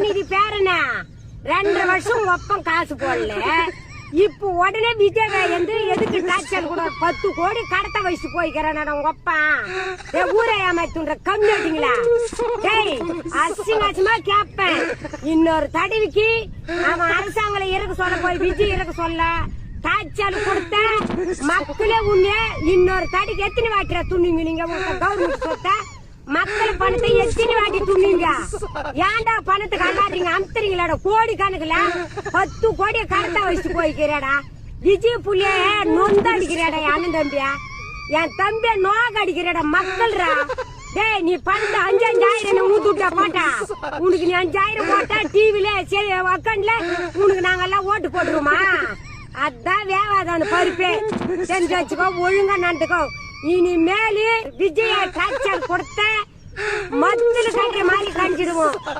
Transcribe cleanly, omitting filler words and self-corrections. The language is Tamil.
கருணாநிதி பேரனா 2 வருஷம் ஒப்பம் காசு போடல. இப்ப உடனே விஜய் வந்து எதுக்கு டாக்டர் கூட 10 கோடி கடத்த வயசு போய்க்கிறேன் உங்க அப்பா ஊரை ஏமாத்துன்ற கம்மியாட்டிங்களா? டேய் அசிங்கமா கேப்பேன். இன்னொரு தடவைக்கு அவன் அரசாங்கம் இருக்க சொல்ல போய் விஜய் இருக்க சொல்ல டாக்டர் கொடுத்த மக்களே உன்ன இன்னொரு தடிக்கு எத்தனை வாட்டிர துணிங்க நீங்க கவர்மெண்ட் சொத்த மக்கள் பணத்தை எத்தனை வாட்டி துணிங்க? ஏன்டா பணத்துக்கு அல்லாதீங்க அமுத்துறீங்களாடா? கோடி கணக்குல 10 கோடியை கடத்த வச்சு போய்க்கிறாடா. விஜய் புள்ளிய நொந்த அடிக்கிறாடா என் அண்ணன் தம்பியா, என் தம்பிய நோக அடிக்கிறாடா மக்கள்ரா. டேய் நீ பணத்தை 5,000 ஊத்துட்டா பாட்டா உனக்கு நீ 5,000 போட்டா டிவில சரி உக்காண்ட்ல உனக்கு நாங்கெல்லாம் ஓட்டு போட்டுருவோமா? அதான் வேவாதான் பருப்பே செஞ்சு வச்சுக்கோ, ஒழுங்கா நடந்துக்கோ. இனிமேலு விஜய டாக்டர் கொடுத்த மத்துல கட்டுற மாதிரி கஞ்சிடுவோம்.